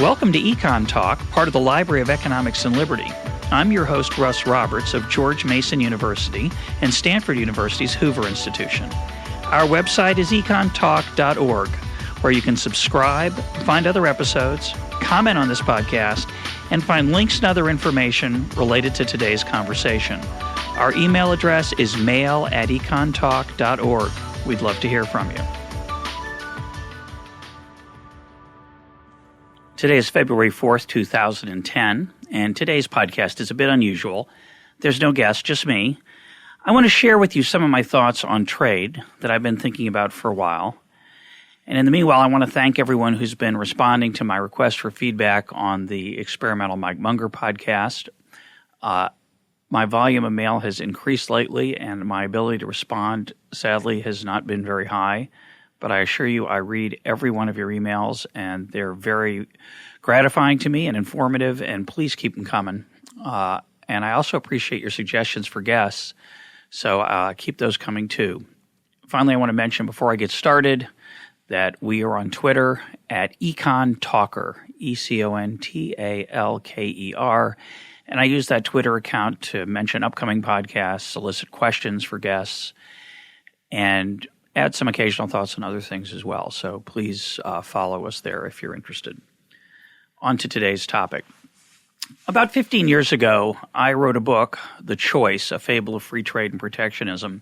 Welcome to EconTalk, part of the Library of Economics and Liberty. I'm your host, Russ Roberts of George Mason University and Stanford University's Hoover Institution. Our website is econtalk.org, where you can subscribe, find other episodes, comment on this podcast, and find links and other information related to today's conversation. Our email address is mail@econtalk.org. We'd love to hear from you. Today is February 4th, 2010, and today's podcast is a bit unusual. There's no guest, just me. I want to share with you some of my thoughts on trade that I've been thinking about for a while. And in the meanwhile, I want to thank everyone who's been responding to my request for feedback on the experimental Mike Munger podcast. My volume of mail has increased lately, and my ability to respond, sadly, has not been very high. But I assure you, I read every one of your emails, and they're very gratifying to me and informative, and please keep them coming. And I also appreciate your suggestions for guests, so keep those coming too. Finally, I want to mention before I get started that we are on Twitter at EconTalker, EconTalker, and I use that Twitter account to mention upcoming podcasts, solicit questions for guests, and add some occasional thoughts on other things as well. So please follow us there if you're interested. On to today's topic. About 15 years ago, I wrote a book, The Choice, A Fable of Free Trade and Protectionism.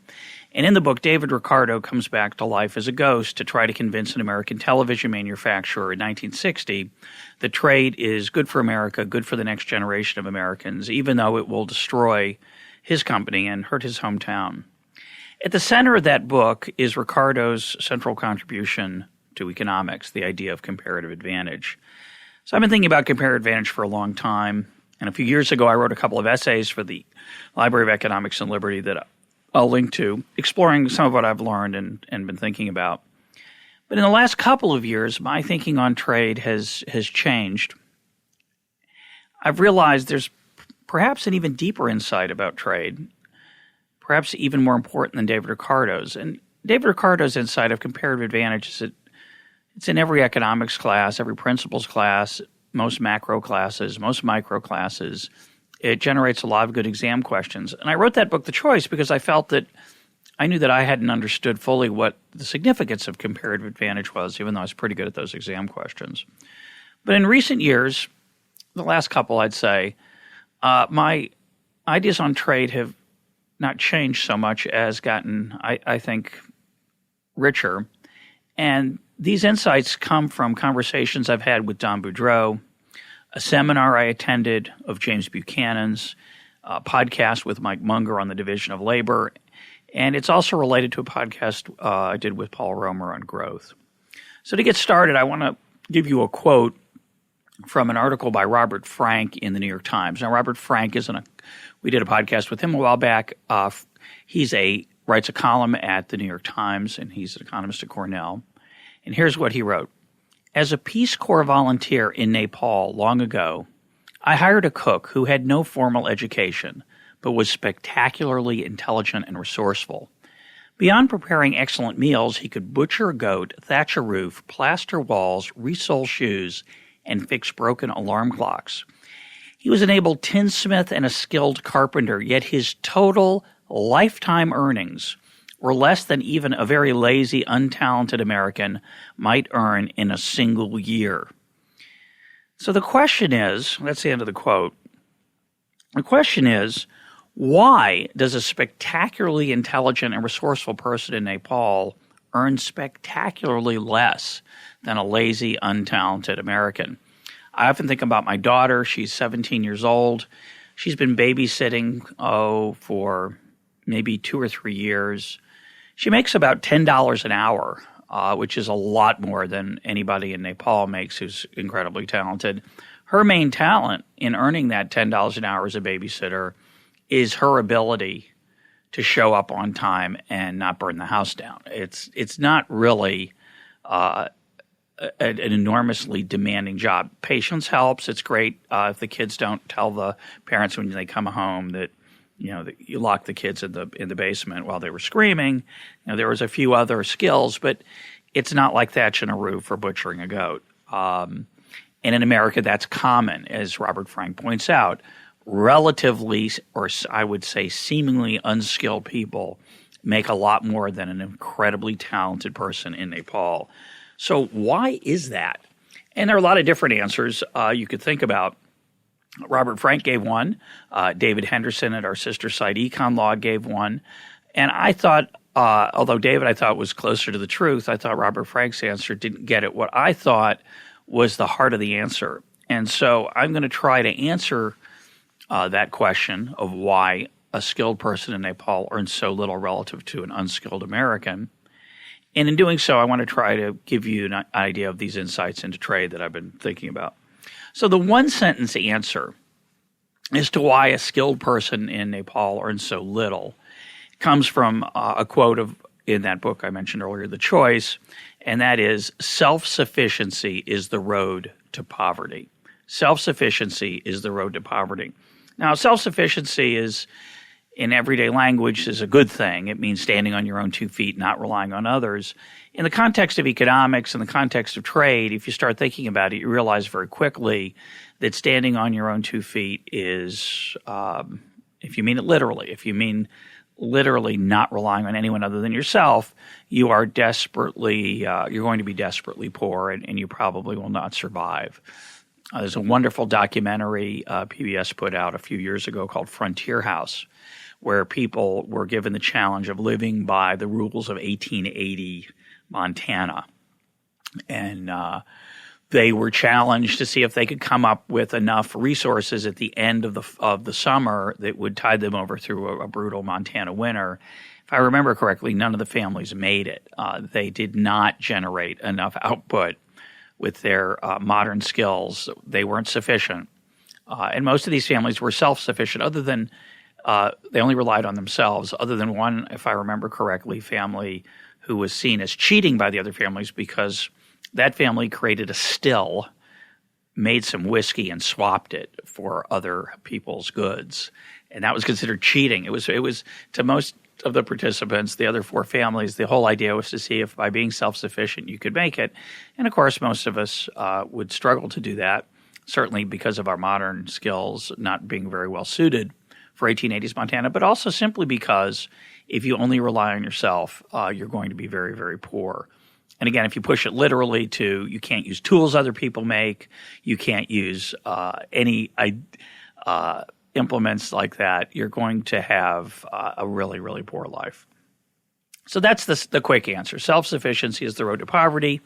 And in the book, David Ricardo comes back to life as a ghost to try to convince an American television manufacturer in 1960 that trade is good for America, good for the next generation of Americans, even though it will destroy his company and hurt his hometown. At the center of that book is Ricardo's central contribution to economics, the idea of comparative advantage. So I've been thinking about comparative advantage for a long time, and a few years ago I wrote a couple of essays for the Library of Economics and Liberty that I'll link to, exploring some of what I've learned and been thinking about. But in the last couple of years, my thinking on trade has changed. I've realized there's perhaps an even deeper insight about trade, perhaps even more important than David Ricardo's. And David Ricardo's insight of comparative advantage is that it's in every economics class, every principles class, most macro classes, most micro classes. It generates a lot of good exam questions. And I wrote that book, The Choice, because I felt that I knew that I hadn't understood fully what the significance of comparative advantage was, even though I was pretty good at those exam questions. But in recent years, the last couple, I'd say, my ideas on trade have not changed so much as gotten, I think, richer. And these insights come from conversations I've had with Don Boudreaux, a seminar I attended of James Buchanan's, a podcast with Mike Munger on the division of labor, and it's also related to a podcast I did with Paul Romer on growth. So to get started, I want to give you a quote from an article by Robert Frank in the New York Times. Now, Robert Frank we did a podcast with him a while back. He writes a column at the New York Times, and he's an economist at Cornell. And here's what he wrote. As a Peace Corps volunteer in Nepal long ago, I hired a cook who had no formal education, but was spectacularly intelligent and resourceful. Beyond preparing excellent meals, he could butcher a goat, thatch a roof, plaster walls, resole shoes, and fix broken alarm clocks. He was an able tinsmith and a skilled carpenter, yet his total lifetime earnings were less than even a very lazy, untalented American might earn in a single year. So the question is, that's the end of the quote, the question is, why does a spectacularly intelligent and resourceful person in Nepal earn spectacularly less than a lazy, untalented American? I often think about my daughter. She's 17 years old. She's been babysitting, for maybe 2 or 3 years. She makes about $10 an hour, which is a lot more than anybody in Nepal makes who's incredibly talented. Her main talent in earning that $10 an hour as a babysitter is her ability to show up on time and not burn the house down. It's not really an enormously demanding job. Patience helps. It's great if the kids don't tell the parents when they come home that you lock the kids in the basement while they were screaming. There was a few other skills, but it's not like thatching a roof or butchering a goat. And in America, that's common, as Robert Frank points out. Relatively, or I would say seemingly unskilled people make a lot more than an incredibly talented person in Nepal. So why is that? And there are a lot of different answers you could think about. Robert Frank gave one. David Henderson at our sister site EconTalk gave one. And I thought, although David I thought was closer to the truth, I thought Robert Frank's answer didn't get at what I thought was the heart of the answer. And so I'm going to try to answer that question of why a skilled person in Nepal earns so little relative to an unskilled American. And in doing so, I want to try to give you an idea of these insights into trade that I've been thinking about. So the one-sentence answer as to why a skilled person in Nepal earns so little comes from a quote in that book I mentioned earlier, The Choice, and that is, self-sufficiency is the road to poverty. Self-sufficiency is the road to poverty. Now, self-sufficiency is, in everyday language, is a good thing. It means standing on your own 2 feet, not relying on others. In the context of economics, in the context of trade, if you start thinking about it, you realize very quickly that standing on your own 2 feet is, if you mean it literally, if you mean literally not relying on anyone other than yourself, you are you're going to be desperately poor, and you probably will not survive. There's a wonderful documentary PBS put out a few years ago called Frontier House, where people were given the challenge of living by the rules of 1880 Montana. And they were challenged to see if they could come up with enough resources at the end of the summer that would tide them over through a brutal Montana winter. If I remember correctly, none of the families made it. They did not generate enough output with their modern skills. They weren't sufficient. And most of these families were self-sufficient other than they only relied on themselves, other than one, if I remember correctly, family who was seen as cheating by the other families because that family created a still, made some whiskey, and swapped it for other people's goods. And that was considered cheating. It was to most of the participants, the other 4 families, the whole idea was to see if by being self-sufficient you could make it. And of course, most of us would struggle to do that, certainly because of our modern skills not being very well suited for 1880s Montana, but also simply because if you only rely on yourself, you're going to be very, very poor. And again, if you push it literally to you can't use tools other people make, you can't use any implements like that, you're going to have a really, really poor life. So that's the quick answer. Self-sufficiency is the road to poverty.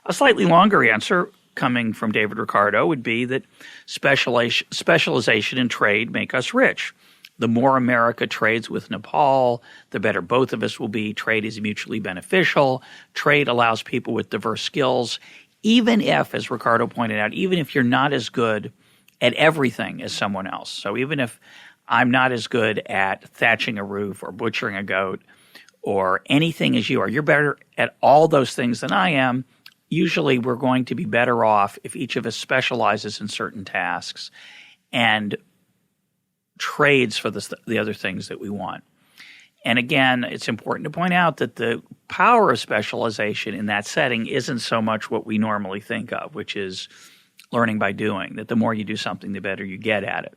A slightly longer answer coming from David Ricardo would be that specialization in trade make us rich. The more America trades with Nepal, the better both of us will be. Trade is mutually beneficial. Trade allows people with diverse skills, even if, as Ricardo pointed out, even if you're not as good at everything as someone else. So even if I'm not as good at thatching a roof or butchering a goat or anything as you are, you're better at all those things than I am. Usually we're going to be better off if each of us specializes in certain tasks and trades for the other things that we want. And again, it's important to point out that the power of specialization in that setting isn't so much what we normally think of, which is learning by doing, that the more you do something, the better you get at it.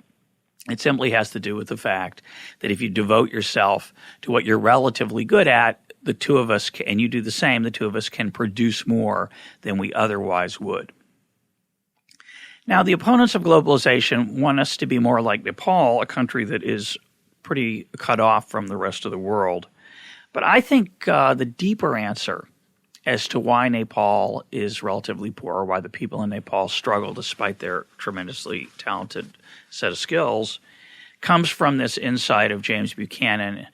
It simply has to do with the fact that if you devote yourself to what you're relatively good at, the two of us, and you do the same, the two of us can produce more than we otherwise would. Now, the opponents of globalization want us to be more like Nepal, a country that is pretty cut off from the rest of the world. But I think the deeper answer as to why Nepal is relatively poor, or why the people in Nepal struggle despite their tremendously talented set of skills, comes from this insight of James Buchanan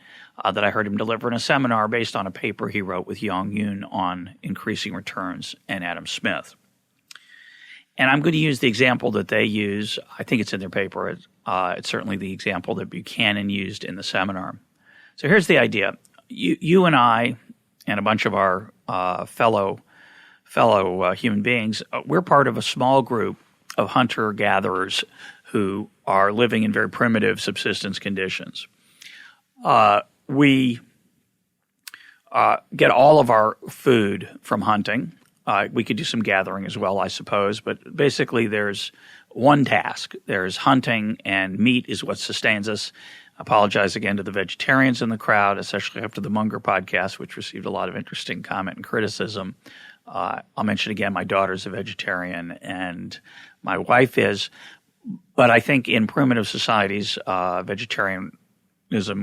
that I heard him deliver in a seminar based on a paper he wrote with Yong Yoon on increasing returns and Adam Smith. And I'm going to use the example that they use. I think it's in their paper. It's certainly the example that Buchanan used in the seminar. So here's the idea. You and I and a bunch of our fellow human beings, we're part of a small group of hunter-gatherers who are living in very primitive subsistence conditions. We get all of our food from hunting. We could do some gathering as well, I suppose. But basically, there's one task. There's hunting, and meat is what sustains us. I apologize again to the vegetarians in the crowd, especially after the Munger podcast, which received a lot of interesting comment and criticism. I'll mention again, my daughter's a vegetarian and my wife is. But I think in primitive societies, vegetarianism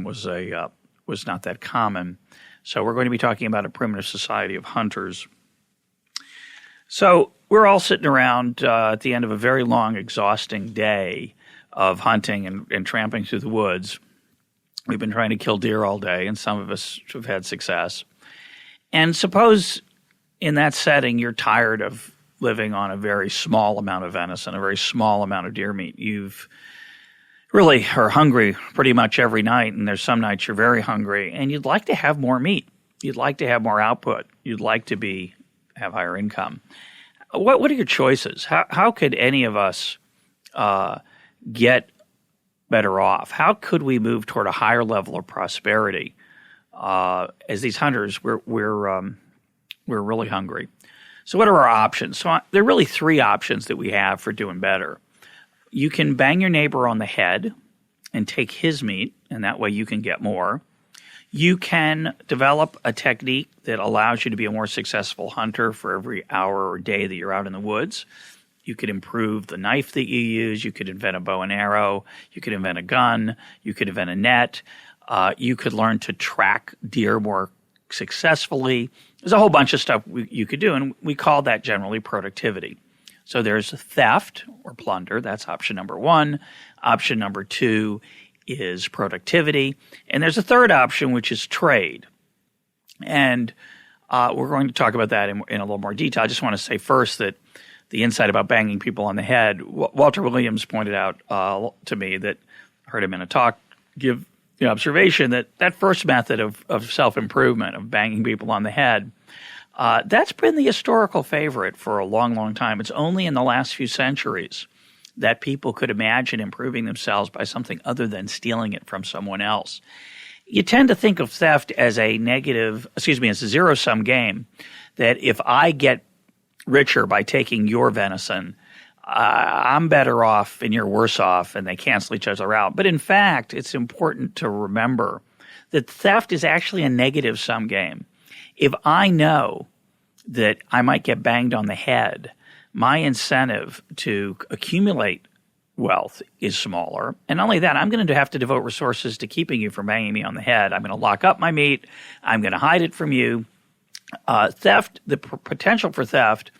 was not that common. So we're going to be talking about a primitive society of hunters. So we're all sitting around at the end of a very long, exhausting day of hunting and tramping through the woods. We've been trying to kill deer all day, and some of us have had success. And suppose in that setting you're tired of living on a very small amount of venison, a very small amount of deer meat. You've really are hungry pretty much every night, and there's some nights you're very hungry, and you'd like to have more meat. You'd like to have more output. You'd like to have higher income. What are your choices? How could any of us get better off? How could we move toward a higher level of prosperity? As these hunters, we're really hungry. So what are our options? So there are really three options that we have for doing better. You can bang your neighbor on the head and take his meat, and that way you can get more. You can develop a technique that allows you to be a more successful hunter for every hour or day that you're out in the woods. You could improve the knife that you use. You could invent a bow and arrow. You could invent a gun. You could invent a net. You could learn to track deer more successfully. There's a whole bunch of stuff you could do, and we call that generally productivity. So there's theft or plunder. That's option number one. Option number two is productivity. And there's a third option, which is trade. And we're going to talk about that in a little more detail. I just want to say first that the insight about banging people on the head, Walter Williams pointed out to me that I heard him in a talk give the observation that first method of self-improvement, of banging people on the head, that's been the historical favorite for a long, long time. It's only in the last few centuries that people could imagine improving themselves by something other than stealing it from someone else. You tend to think of theft as a zero-sum game, that if I get richer by taking your venison, I'm better off and you're worse off, and they cancel each other out. But in fact, it's important to remember that theft is actually a negative-sum game. If I know that I might get banged on the head, my incentive to accumulate wealth is smaller. And not only that, I'm going to have to devote resources to keeping you from banging me on the head. I'm going to lock up my meat. I'm going to hide it from you. Theft, the potential for theft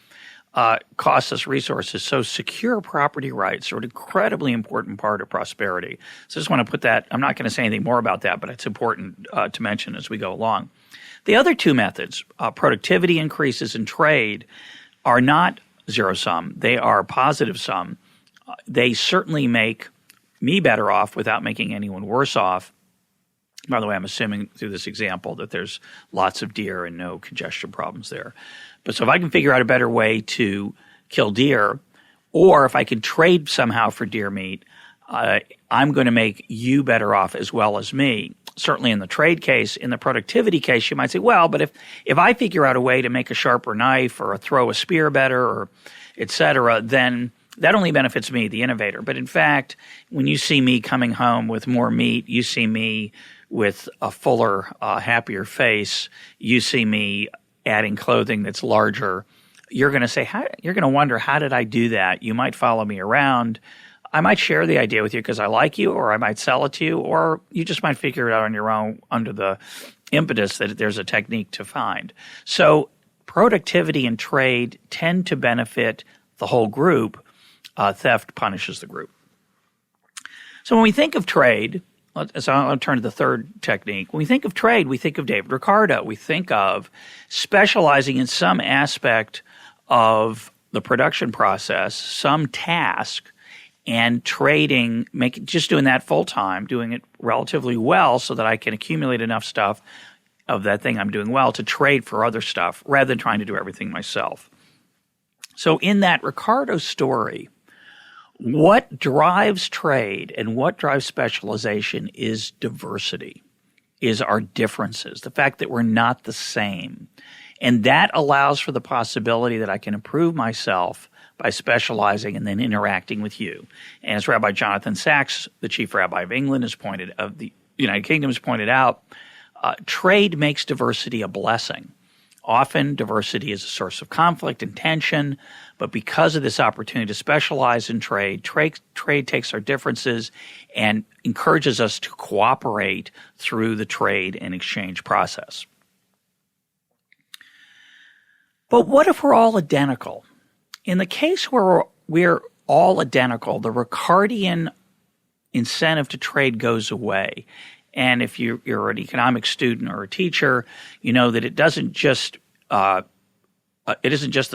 costs us resources. So secure property rights are an incredibly important part of prosperity. So I just want to put that – I'm not going to say anything more about that, but it's important to mention as we go along. The other two methods, productivity increases and trade, are not zero-sum. They are positive-sum. They certainly make me better off without making anyone worse off. By the way, I'm assuming through this example that there's lots of deer and no congestion problems there. But so if I can figure out a better way to kill deer, or if I can trade somehow for deer meat, I'm going to make you better off as well as me. Certainly in the trade case. In the productivity case, you might say, well, but if I figure out a way to make a sharper knife or throw a spear better or et cetera, then that only benefits me, the innovator. But in fact, when you see me coming home with more meat, you see me with a fuller, happier face, you see me adding clothing that's larger, you're going to say, you're going to wonder, how did I do that? You might follow me around. I might share the idea with you because I like you, or I might sell it to you, or you just might figure it out on your own under the impetus that there's a technique to find. So productivity and trade tend to benefit the whole group. Theft punishes the group. So when we think of trade, so I'll turn to the third technique. When we think of trade, we think of David Ricardo. We think of specializing in some aspect of the production process, some task, and trading, just doing that full time, doing it relatively well so that I can accumulate enough stuff of that thing I'm doing well to trade for other stuff rather than trying to do everything myself. So in that Ricardo story, what drives trade and what drives specialization is diversity, is our differences, the fact that we're not the same. And that allows for the possibility that I can improve myself by specializing and then interacting with you. And as Rabbi Jonathan Sacks, the chief rabbi of England, of the United Kingdom, has pointed out, trade makes diversity a blessing. Often diversity is a source of conflict and tension, but because of this opportunity to specialize in trade takes our differences and encourages us to cooperate through the trade and exchange process. But what if we're all identical? In the case where we're all identical, the Ricardian incentive to trade goes away. And if you're an economics student or a teacher, you know that it isn't just a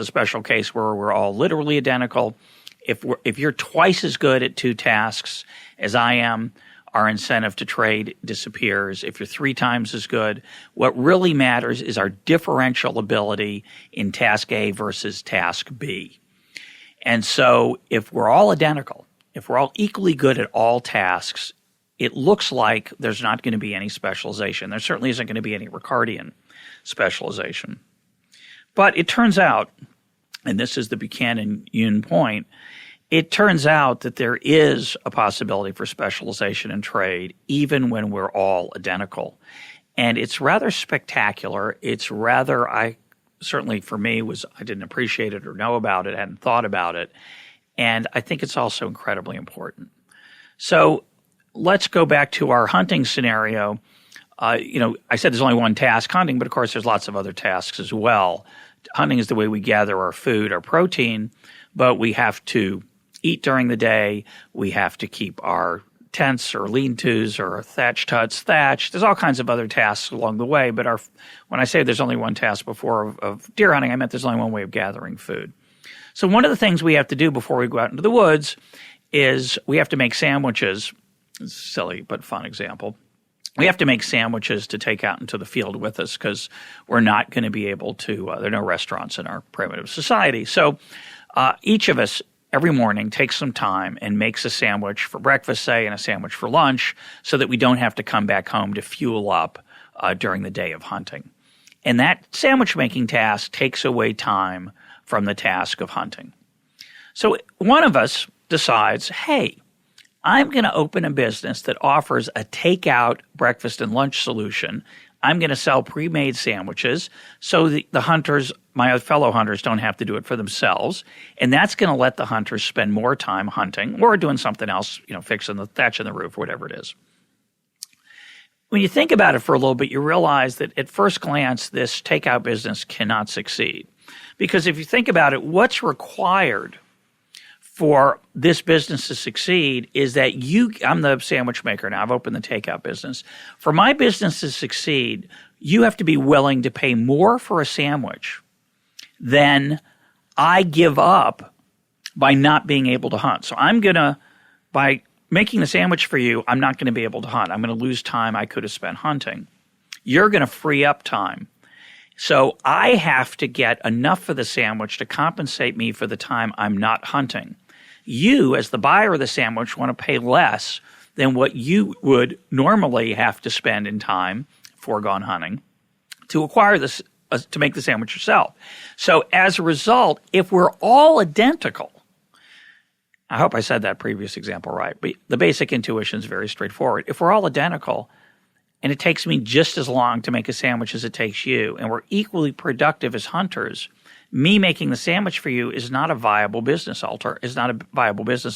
special case where we're all literally identical. If you're twice as good at two tasks as I am, our incentive to trade disappears. If you're 3 times as good, what really matters is our differential ability in task A versus task B. And so if we're all identical, if we're all equally good at all tasks, it looks like there's not going to be any specialization. There certainly isn't going to be any Ricardian specialization. But it turns out, and this is the Buchanan-Yoon point, it turns out that there is a possibility for specialization in trade even when we're all identical. And it's rather spectacular. It's rather, certainly for me, I didn't appreciate it or know about it, hadn't thought about it. And I think it's also incredibly important. So let's go back to our hunting scenario. I said there's only one task, hunting, but of course there's lots of other tasks as well. Hunting is the way we gather our food, our protein, but we have to eat during the day. We have to keep our tents or lean-tos or thatched huts thatched. There's all kinds of other tasks along the way, but when I say there's only one task before of deer hunting, I meant there's only one way of gathering food. So one of the things we have to do before we go out into the woods is we have to make sandwiches. It's a silly but fun example. We have to make sandwiches to take out into the field with us because we're not going to be able to there are no restaurants in our primitive society. So each of us every morning takes some time and makes a sandwich for breakfast, say, and a sandwich for lunch so that we don't have to come back home to fuel up during the day of hunting. And that sandwich making task takes away time from the task of hunting. So one of us decides, hey, I'm going to open a business that offers a takeout breakfast and lunch solution. I'm going to sell pre-made sandwiches so the hunters, my fellow hunters, don't have to do it for themselves. And that's going to let the hunters spend more time hunting or doing something else, fixing the thatch in the roof, whatever it is. When you think about it for a little bit, you realize that at first glance, this takeout business cannot succeed. Because if you think about it, what's required for this business to succeed is that I'm the sandwich maker now. I've opened the takeout business. For my business to succeed, you have to be willing to pay more for a sandwich than I give up by not being able to hunt. So by making the sandwich for you, I'm not going to be able to hunt. I'm going to lose time I could have spent hunting. You're going to free up time. So I have to get enough for the sandwich to compensate me for the time I'm not hunting. You, as the buyer of the sandwich, want to pay less than what you would normally have to spend in time, foregone hunting, to acquire this, to make the sandwich yourself. So as a result, if we're all identical, I hope I said that previous example right, but the basic intuition is very straightforward. If we're all identical, and it takes me just as long to make a sandwich as it takes you, and we're equally productive as hunters, me making the sandwich for you is not a viable business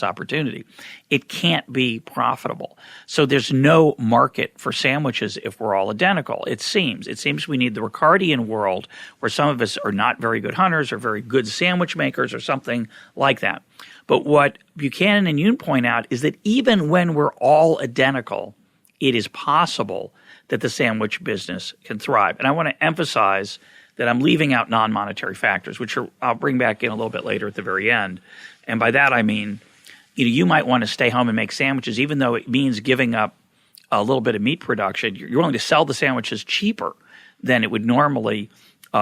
opportunity. It can't be profitable. So there's no market for sandwiches if we're all identical. It seems we need the Ricardian world where some of us are not very good hunters or very good sandwich makers or something like that. But what Buchanan and Yoon point out is that even when we're all identical, it is possible that the sandwich business can thrive. And I want to emphasize that I'm leaving out non-monetary factors, which I'll bring back in a little bit later at the very end. And by that I mean, you might want to stay home and make sandwiches, even though it means giving up a little bit of meat production. You're willing to sell the sandwiches cheaper than it would normally,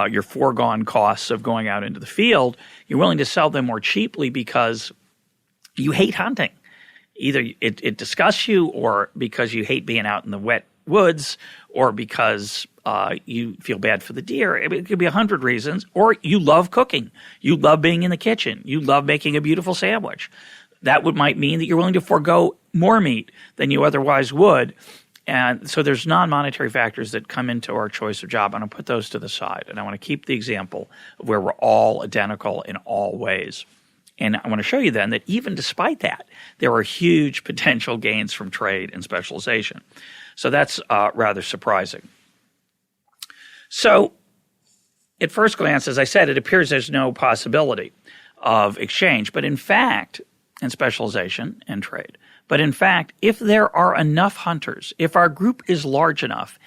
your foregone costs of going out into the field. You're willing to sell them more cheaply because you hate hunting. Either it disgusts you or because you hate being out in the wet woods, or because you feel bad for the deer. It could be 100 reasons. Or you love cooking. You love being in the kitchen. You love making a beautiful sandwich. That might mean that you're willing to forego more meat than you otherwise would. And so there's non-monetary factors that come into our choice of job. I'm going to put those to the side. And I want to keep the example of where we're all identical in all ways. And I want to show you then that even despite that, there are huge potential gains from trade and specialization. So that's rather surprising. So at first glance, as I said, it appears there's no possibility of exchange. But in fact, and specialization and trade. But in fact, if there are enough hunters, if our group is large enough,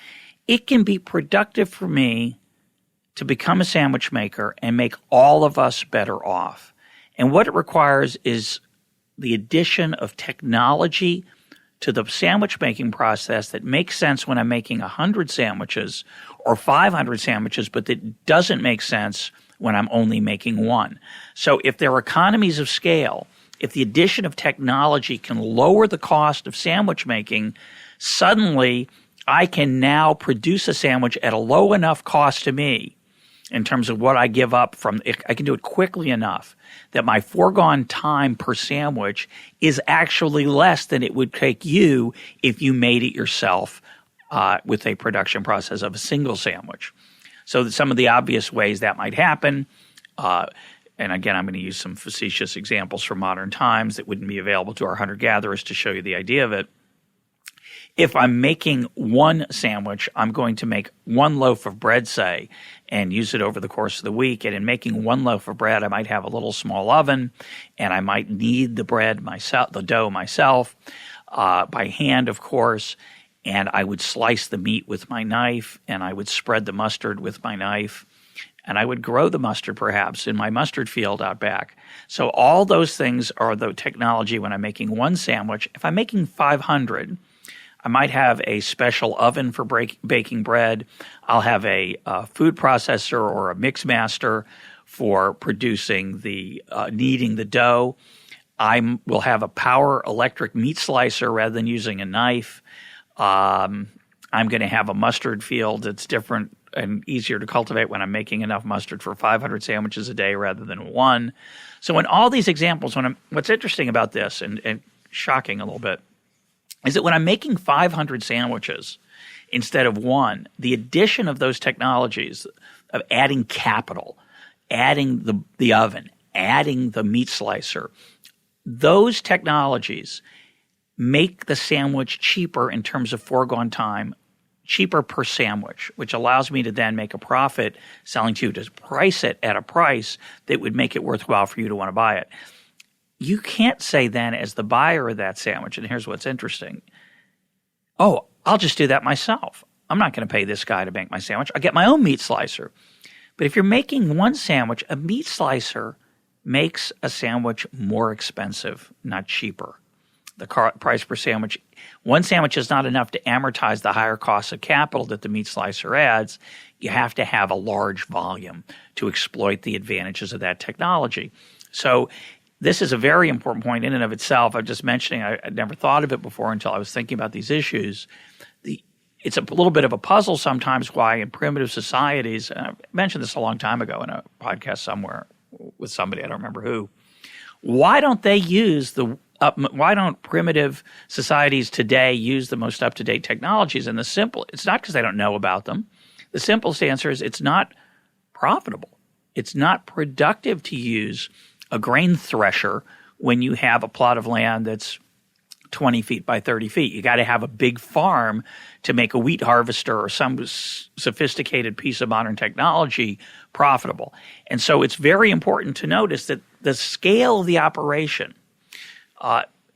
it can be productive for me to become a sandwich maker and make all of us better off. And what it requires is the addition of technology to the sandwich making process that makes sense when I'm making 100 sandwiches or 500 sandwiches, but that doesn't make sense when I'm only making one. So if there are economies of scale, if the addition of technology can lower the cost of sandwich making, suddenly I can now produce a sandwich at a low enough cost to me in terms of what I give up from – I can do it quickly enough that my foregone time per sandwich is actually less than it would take you if you made it yourself with a production process of a single sandwich. So some of the obvious ways that might happen and again, I'm going to use some facetious examples from modern times that wouldn't be available to our hunter-gatherers to show you the idea of it. If I'm making one sandwich, I'm going to make one loaf of bread, say, and use it over the course of the week. And in making one loaf of bread, I might have a little small oven, and I might knead the bread myself, the dough myself, by hand, of course. And I would slice the meat with my knife, and I would spread the mustard with my knife. And I would grow the mustard perhaps in my mustard field out back. So all those things are the technology when I'm making one sandwich. If I'm making 500, I might have a special oven for baking bread. I'll have a food processor or a mix master for producing the kneading the dough. I will have a power electric meat slicer rather than using a knife. I'm going to have a mustard field that's different and easier to cultivate when I'm making enough mustard for 500 sandwiches a day rather than one. So in all these examples, what's interesting about this and shocking a little bit is that when I'm making 500 sandwiches instead of one, the addition of those technologies of adding capital, adding the oven, adding the meat slicer, those technologies make the sandwich cheaper in terms of foregone time, cheaper per sandwich, which allows me to then make a profit selling to you, to price it at a price that would make it worthwhile for you to want to buy it. You can't say then as the buyer of that sandwich, and here's what's interesting, oh, I'll just do that myself. I'm not going to pay this guy to make my sandwich. I'll get my own meat slicer. But if you're making one sandwich, a meat slicer makes a sandwich more expensive, not cheaper. The price per sandwich, one sandwich is not enough to amortize the higher costs of capital that the meat slicer adds. You have to have a large volume to exploit the advantages of that technology. So this is a very important point in and of itself. I'm just mentioning I'd never thought of it before until I was thinking about these issues. It's a little bit of a puzzle sometimes why in primitive societies, and I mentioned this a long time ago in a podcast somewhere with somebody, I don't remember who, why don't primitive societies today use the most up-to-date technologies? And it's not because they don't know about them. The simplest answer is it's not profitable. It's not productive to use a grain thresher when you have a plot of land that's 20 feet by 30 feet. You got to have a big farm to make a wheat harvester or some sophisticated piece of modern technology profitable. And so it's very important to notice that the scale of the operation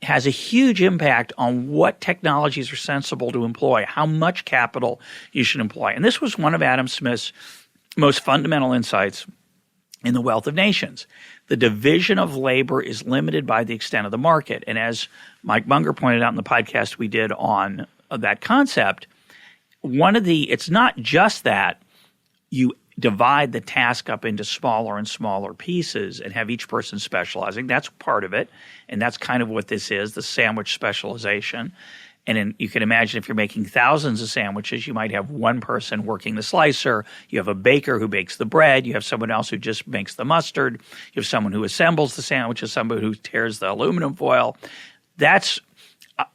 has a huge impact on what technologies are sensible to employ, how much capital you should employ. And this was one of Adam Smith's most fundamental insights in The Wealth of Nations. The division of labor is limited by the extent of the market. And as Mike Munger pointed out in the podcast we did on that concept, it's not just that you divide the task up into smaller and smaller pieces and have each person specializing. That's part of it, and that's kind of what this is, the sandwich specialization. And you can imagine if you're making thousands of sandwiches, you might have one person working the slicer. You have a baker who bakes the bread. You have someone else who just makes the mustard. You have someone who assembles the sandwiches, someone who tears the aluminum foil. That's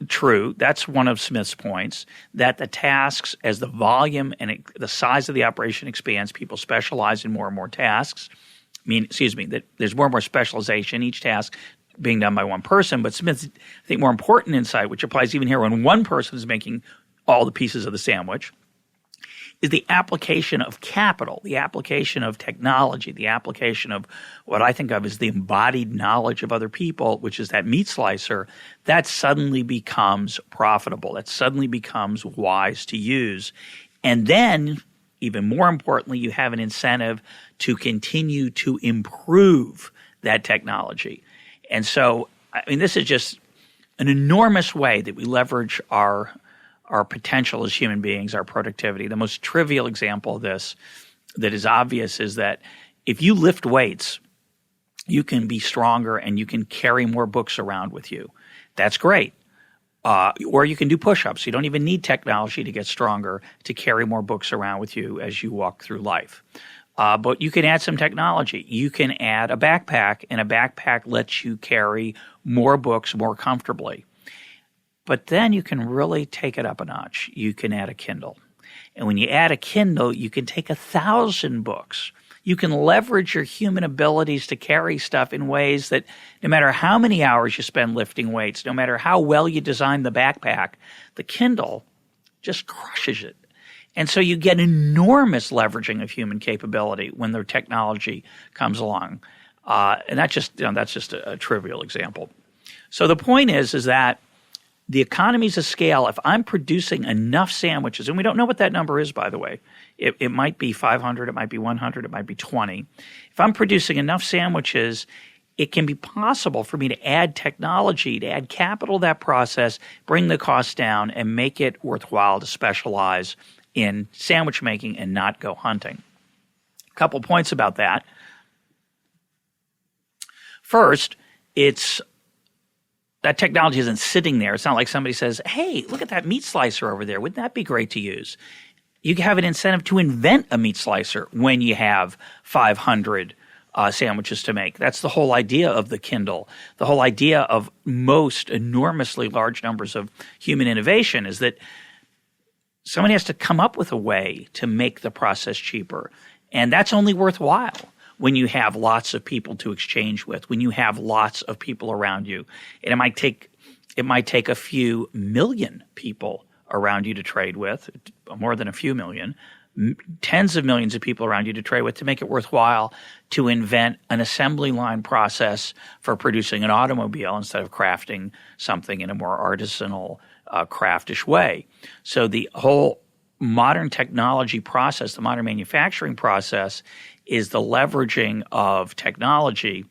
true. That's one of Smith's points, that the tasks, as the volume and the size of the operation expands, people specialize in more and more tasks. That there's more and more specialization, each task being done by one person. But Smith's, I think, more important insight, which applies even here when one person is making all the pieces of the sandwich, is the application of capital, the application of technology, the application of what I think of as the embodied knowledge of other people, which is that meat slicer. That suddenly becomes profitable. That suddenly becomes wise to use. And then, even more importantly, you have an incentive to continue to improve that technology. And so, I mean, this is just an enormous way that we leverage our potential as human beings, our productivity. The most trivial example of this that is obvious is that if you lift weights, you can be stronger and you can carry more books around with you. That's great. Or you can do push-ups. You don't even need technology to get stronger to carry more books around with you as you walk through life. But you can add some technology. You can add a backpack, and a backpack lets you carry more books more comfortably. But then you can really take it up a notch. You can add a Kindle. And when you add a Kindle, you can take 1,000 books. You can leverage your human abilities to carry stuff in ways that no matter how many hours you spend lifting weights, no matter how well you design the backpack, the Kindle just crushes it. And so you get enormous leveraging of human capability when the technology comes along. And that's just a trivial example. So the point is that the economies of scale, if I'm producing enough sandwiches, and we don't know what that number is, by the way. It might be 500, it might be 100, it might be 20. If I'm producing enough sandwiches, it can be possible for me to add technology, to add capital to that process, bring the cost down, and make it worthwhile to specialize in sandwich making and not go hunting. A couple points about that. First, that technology isn't sitting there. It's not like somebody says, hey, look at that meat slicer over there. Wouldn't that be great to use? You have an incentive to invent a meat slicer when you have 500 sandwiches to make. That's the whole idea of the Kindle. The whole idea of most enormously large numbers of human innovation is that somebody has to come up with a way to make the process cheaper. And that's only worthwhile when you have lots of people to exchange with, when you have lots of people around you. And it might take a few million people around you to trade with, more than a few million, tens of millions of people around you to trade with to make it worthwhile to invent an assembly line process for producing an automobile instead of crafting something in a more artisanal, craftish way. So the whole modern technology process, the modern manufacturing process, is the leveraging of technology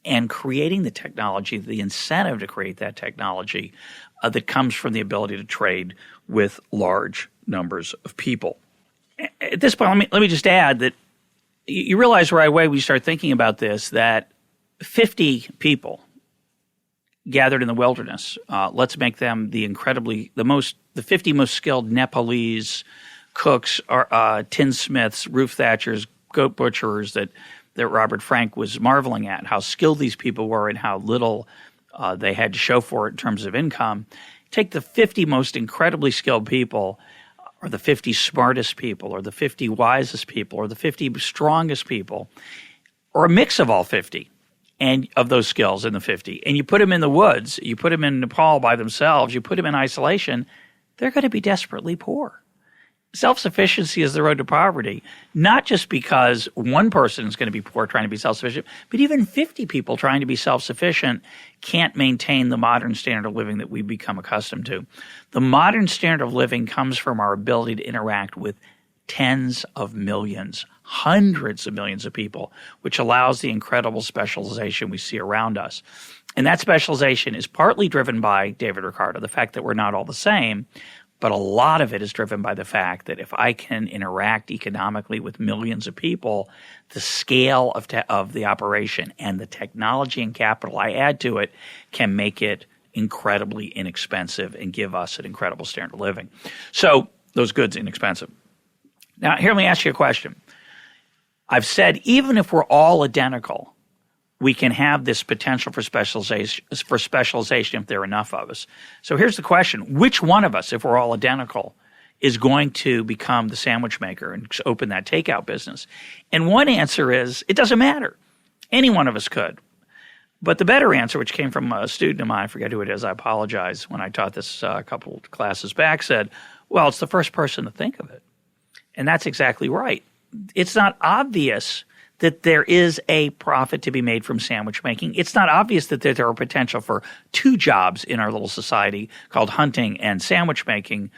and creating the technology, the incentive to create that technology that comes from the ability to trade with large numbers of people. At this point, let me just add that you realize right away when you start thinking about this that 50 people gathered in the wilderness, let's make them the 50 most skilled Nepalese cooks, tinsmiths, roof thatchers, goat butchers that Robert Frank was marveling at, how skilled these people were and how little they had to show for it in terms of income. Take the 50 most incredibly skilled people, or the 50 smartest people, or the 50 wisest people, or the 50 strongest people, or a mix of all 50 and of those skills in the 50. And you put them in the woods, you put them in Nepal by themselves, you put them in isolation, they're going to be desperately poor. Self-sufficiency is the road to poverty, not just because one person is going to be poor trying to be self-sufficient, but even 50 people trying to be self-sufficient can't maintain the modern standard of living that we've become accustomed to. The modern standard of living comes from our ability to interact with tens of millions, hundreds of millions of people, which allows the incredible specialization we see around us. And that specialization is partly driven by David Ricardo, the fact that we're not all the same, but a lot of it is driven by the fact that if I can interact economically with millions of people, the scale of the operation and the technology and capital I add to it can make it incredibly inexpensive and give us an incredible standard of living. So those goods inexpensive. Now, here, let me ask you a question. I've said even if we're all identical, we can have this potential for specialization if there are enough of us. So here's the question. Which one of us, if we're all identical, is going to become the sandwich maker and open that takeout business? And one answer is it doesn't matter. Any one of us could. But the better answer, which came from a student of mine, I forget who it is, I apologize, when I taught this a couple classes back, said, well, it's the first person to think of it. And that's exactly right. It's not obvious that there is a profit to be made from sandwich making. It's not obvious that there are potential for two jobs in our little society called hunting and sandwich making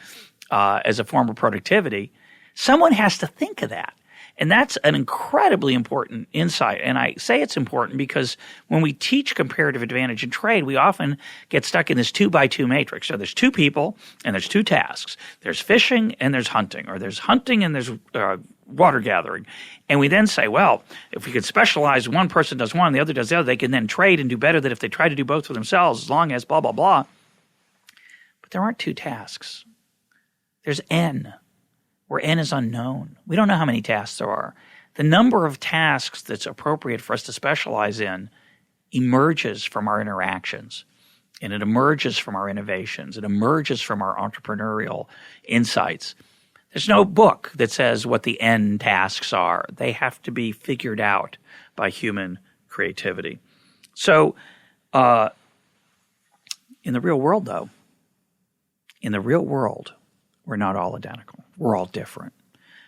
as a form of productivity. Someone has to think of that. And that's an incredibly important insight. And I say it's important because when we teach comparative advantage in trade, we often get stuck in this 2x2 matrix. So there's two people and there's two tasks. There's fishing and there's hunting, or there's hunting and there's water gathering. And we then say, well, if we could specialize, one person does one, the other does the other, they can then trade and do better than if they try to do both for themselves, as long as blah, blah, blah. But there aren't two tasks. There's N, where N is unknown. We don't know how many tasks there are. The number of tasks that's appropriate for us to specialize in emerges from our interactions, and it emerges from our innovations. It emerges from our entrepreneurial insights. There's no book that says what the N tasks are. They have to be figured out by human creativity. So in the real world, though, we're not all identical. We're all different.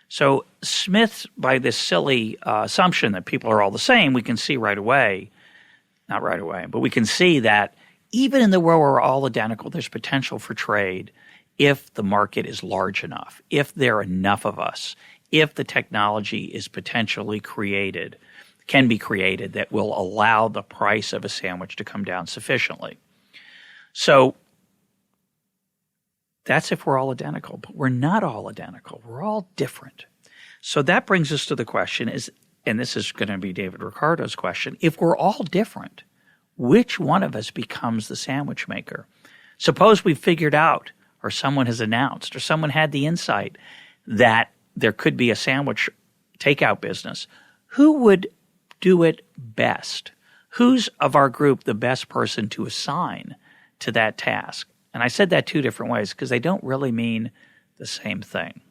So Smith, by this silly assumption that people are all the same, we can see right away, not right away, but we can see that even in the world where we're all identical, there's potential for trade if the market is large enough, if there are enough of us, if the technology is potentially created, can be created, that will allow the price of a sandwich to come down sufficiently. So that's if we're all identical, but we're not all identical. We're all different. So that brings us to the question is, and this is going to be David Ricardo's question, if we're all different, which one of us becomes the sandwich maker? Suppose we figured out, or someone has announced, or someone had the insight that there could be a sandwich takeout business. Who would do it best? Who's of our group the best person to assign to that task? And I said that two different ways because they don't really mean the same thing.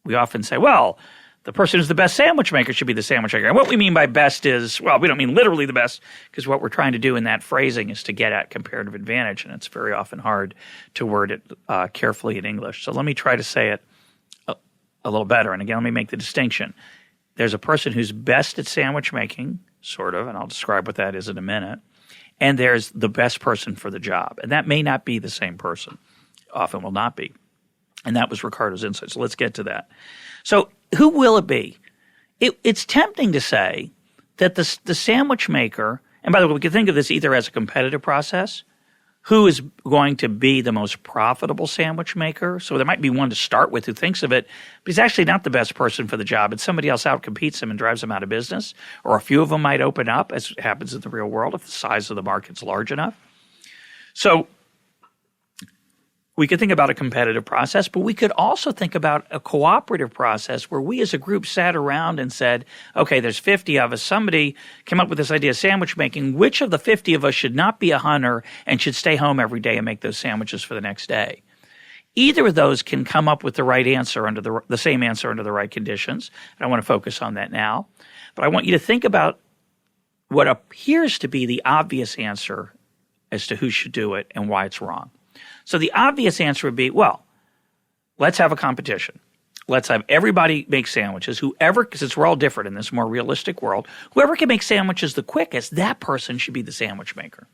We often say, well, the person who's the best sandwich maker should be the sandwich maker. And what we mean by best is, well, we don't mean literally the best, because what we're trying to do in that phrasing is to get at comparative advantage, and it's very often hard to word it carefully in English. So let me try to say it a little better. And again, let me make the distinction. There's a person who's best at sandwich making, sort of, and I'll describe what that is in a minute. And there's the best person for the job. And that may not be the same person. Often will not be. And that was Ricardo's insight. So let's get to that. So who will it be? It's tempting to say that the sandwich maker, and by the way, we can think of this either as a competitive process, who is going to be the most profitable sandwich maker. So there might be one to start with who thinks of it, but he's actually not the best person for the job. And somebody else outcompetes him and drives him out of business. Or a few of them might open up, as happens in the real world, if the size of the market's large enough. So we could think about a competitive process, but we could also think about a cooperative process where we as a group sat around and said, okay, there's 50 of us. Somebody came up with this idea of sandwich making. Which of the 50 of us should not be a hunter and should stay home every day and make those sandwiches for the next day? Either of those can come up with the right answer under the same answer under the right conditions. And I want to focus on that now. But I want you to think about what appears to be the obvious answer as to who should do it and why it's wrong. So the obvious answer would be, well, let's have a competition. Let's have everybody make sandwiches. Whoever, because we're all different in this more realistic world, whoever can make sandwiches the quickest, that person should be the sandwich maker.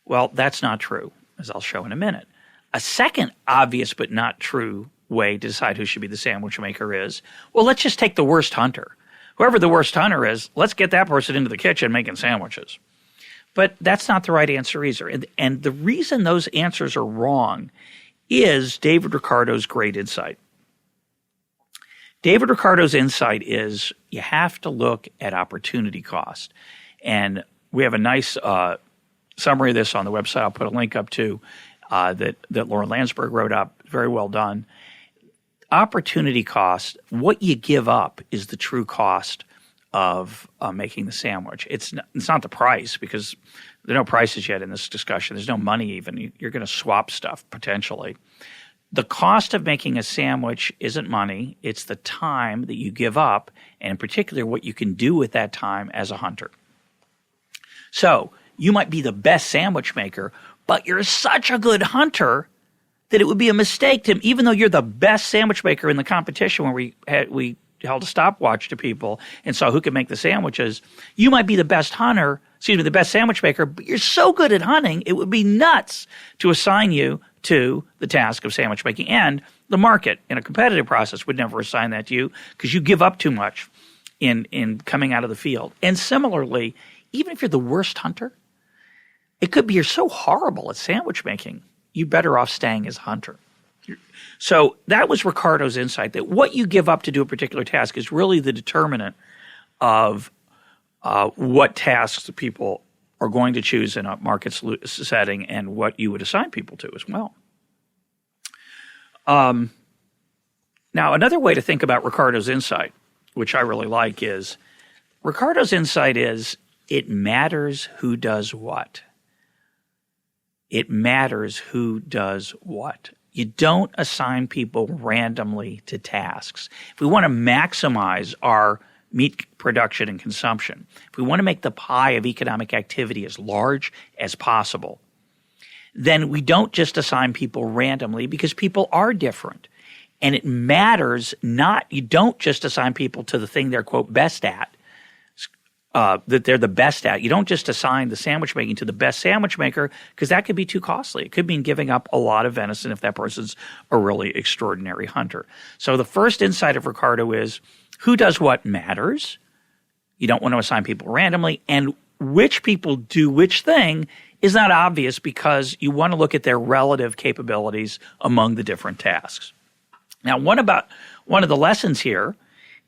Well, that's not true, as I'll show in a minute. A second obvious but not true way to decide who should be the sandwich maker is, well, let's just take the worst hunter. Whoever the worst hunter is, let's get that person into the kitchen making sandwiches. But that's not the right answer either. And the reason those answers are wrong is David Ricardo's great insight. David Ricardo's insight is you have to look at opportunity cost. And we have a nice summary of this on the website. I'll put a link up to that Lauren Landsberg wrote up. Very well done. Opportunity cost, what you give up is the true cost of making the sandwich. It's not the price, because there are no prices yet in this discussion. There's no money even. You're going to swap stuff potentially. The cost of making a sandwich isn't money. It's the time that you give up, and in particular what you can do with that time as a hunter. So you might be the best sandwich maker, but you're such a good hunter that it would be a mistake to, even though you're the best sandwich maker in the competition where we held a stopwatch to people and saw who could make the sandwiches, you might be the best the best sandwich maker, but you're so good at hunting, it would be nuts to assign you to the task of sandwich making. And the market in a competitive process would never assign that to you because you give up too much in coming out of the field. And similarly, even if you're the worst hunter, it could be you're so horrible at sandwich making, you're better off staying as a hunter. So that was Ricardo's insight, that what you give up to do a particular task is really the determinant of what tasks the people are going to choose in a market setting and what you would assign people to as well. Now, another way to think about Ricardo's insight, which I really like, is Ricardo's insight is it matters who does what. It matters who does what. You don't assign people randomly to tasks. If we want to maximize our meat production and consumption, if we want to make the pie of economic activity as large as possible, then we don't just assign people randomly, because people are different. And it matters you don't just assign people to the thing they're, quote, best at, that they're the best at. You don't just assign the sandwich making to the best sandwich maker, because that could be too costly. It could mean giving up a lot of venison if that person's a really extraordinary hunter. So the first insight of Ricardo is who does what matters. You don't want to assign people randomly, and which people do which thing is not obvious, because you want to look at their relative capabilities among the different tasks. Now, one of the lessons here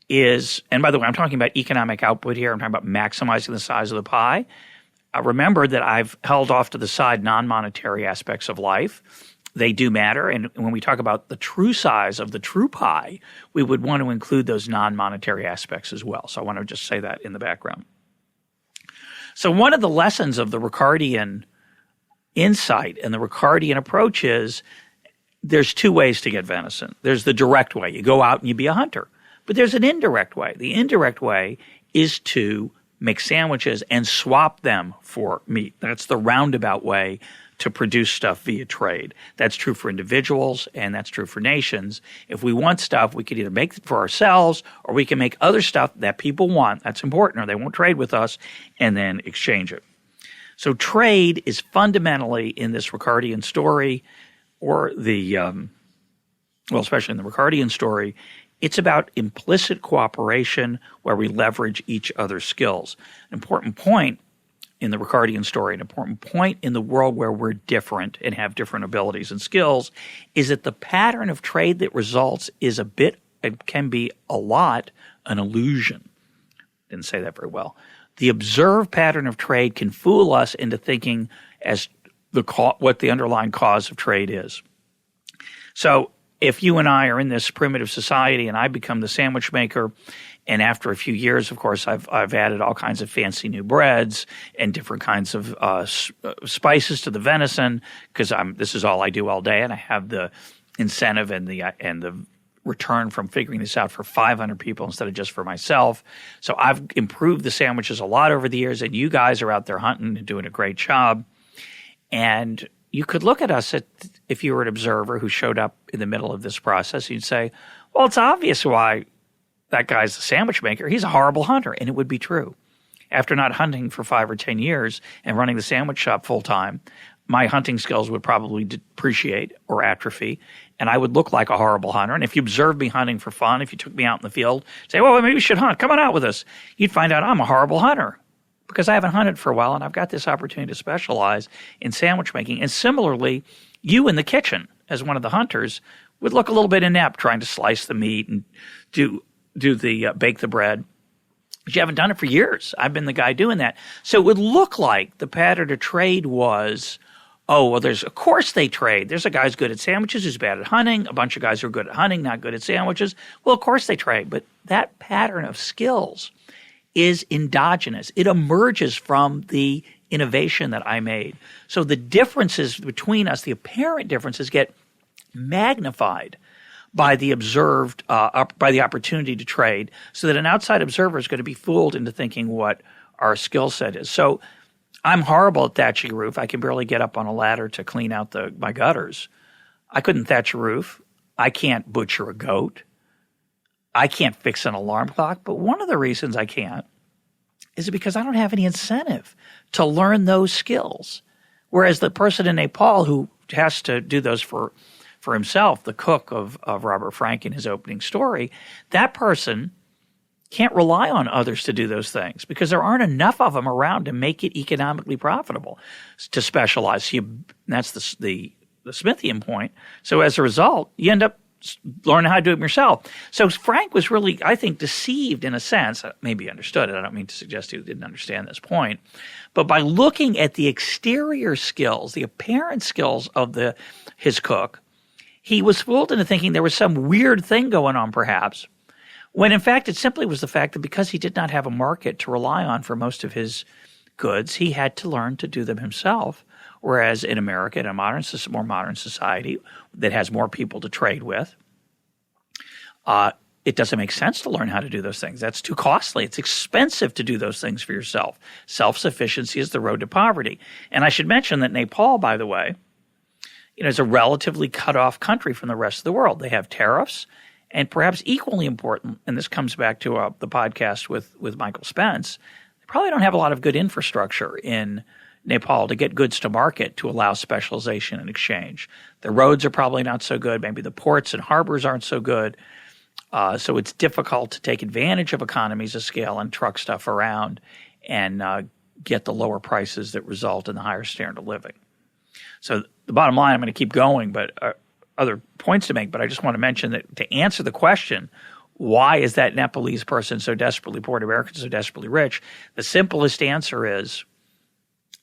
is, and by the way, I'm talking about economic output here. I'm talking about maximizing the size of the pie. Remember that I've held off to the side non-monetary aspects of life. They do matter. And when we talk about the true size of the true pie, we would want to include those non-monetary aspects as well. So I want to just say that in the background. So one of the lessons of the Ricardian insight and the Ricardian approach is there's two ways to get venison. There's the direct way. You go out and you be a hunter. But there's an indirect way. The indirect way is to make sandwiches and swap them for meat. That's the roundabout way to produce stuff via trade. That's true for individuals, and that's true for nations. If we want stuff, we could either make it for ourselves, or we can make other stuff that people want. That's important, or they won't trade with us, and then exchange it. So trade is fundamentally in this Ricardian story, or especially in the Ricardian story, it's about implicit cooperation where we leverage each other's skills. An important point in the Ricardian story, an important point in the world where we're different and have different abilities and skills, is that the pattern of trade that results is it can be a lot, an illusion. Didn't say that very well. The observed pattern of trade can fool us into thinking as what the underlying cause of trade is. So if you and I are in this primitive society and I become the sandwich maker, and after a few years, of course, I've added all kinds of fancy new breads and different kinds of spices to the venison, because this is all I do all day, and I have the incentive and the return from figuring this out for 500 people instead of just for myself. So I've improved the sandwiches a lot over the years, and you guys are out there hunting and doing a great job. And you could look at us if you were an observer who showed up in the middle of this process, you'd say, well, it's obvious why that guy's the sandwich maker. He's a horrible hunter. And it would be true. After not hunting for 5 or 10 years and running the sandwich shop full time, my hunting skills would probably depreciate or atrophy, and I would look like a horrible hunter. And if you observed me hunting for fun, if you took me out in the field, say, well, maybe we should hunt. Come on out with us. You'd find out I'm a horrible hunter, because I haven't hunted for a while and I've got this opportunity to specialize in sandwich making. And similarly, you in the kitchen as one of the hunters would look a little bit inept trying to slice the meat and bake the bread. But you haven't done it for years. I've been the guy doing that. So it would look like the pattern of trade was, oh, well, of course they trade. There's a guy who's good at sandwiches who's bad at hunting, a bunch of guys who are good at hunting, not good at sandwiches. Well, of course they trade. But that pattern of skills is endogenous. It emerges from the innovation that I made. So the differences between us, the apparent differences, get magnified by the observed, by the opportunity to trade, so that an outside observer is going to be fooled into thinking what our skill set is. So I'm horrible at thatching a roof. I can barely get up on a ladder to clean out my gutters. I couldn't thatch a roof. I can't butcher a goat. I can't fix an alarm clock. But one of the reasons I can't is because I don't have any incentive to learn those skills. Whereas the person in Nepal who has to do those for himself, the cook of Robert Frank in his opening story, that person can't rely on others to do those things because there aren't enough of them around to make it economically profitable to specialize. That's the Smithian point. So as a result, you end up learning how to do it yourself. So Frank was really, I think, deceived in a sense. Maybe he understood it. I don't mean to suggest he didn't understand this point. But by looking at the exterior skills, the apparent skills of his cook, he was fooled into thinking there was some weird thing going on perhaps, when in fact it simply was the fact that because he did not have a market to rely on for most of his goods, he had to learn to do them himself. Whereas in America, in a more modern society that has more people to trade with, it doesn't make sense to learn how to do those things. That's too costly. It's expensive to do those things for yourself. Self-sufficiency is the road to poverty. And I should mention that Nepal, by the way, is a relatively cut-off country from the rest of the world. They have tariffs, and perhaps equally important, and this comes back to the podcast with Michael Spence, they probably don't have a lot of good infrastructure in Nepal to get goods to market to allow specialization and exchange. The roads are probably not so good. Maybe the ports and harbors aren't so good. So it's difficult to take advantage of economies of scale and truck stuff around and get the lower prices that result in the higher standard of living. So the bottom line, I'm going to keep going, but other points to make, but I just want to mention that to answer the question, why is that Nepalese person so desperately poor and Americans so desperately rich? The simplest answer is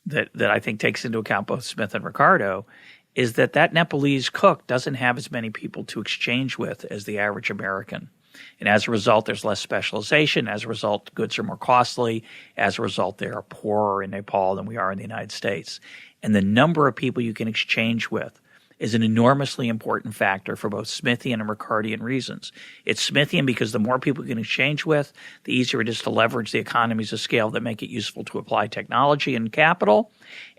that I think takes into account both Smith and Ricardo is that Nepalese cook doesn't have as many people to exchange with as the average American. And as a result, there's less specialization. As a result, goods are more costly. As a result, they are poorer in Nepal than we are in the United States. And the number of people you can exchange with is an enormously important factor for both Smithian and Ricardian reasons. It's Smithian because the more people you can exchange with, the easier it is to leverage the economies of scale that make it useful to apply technology and capital.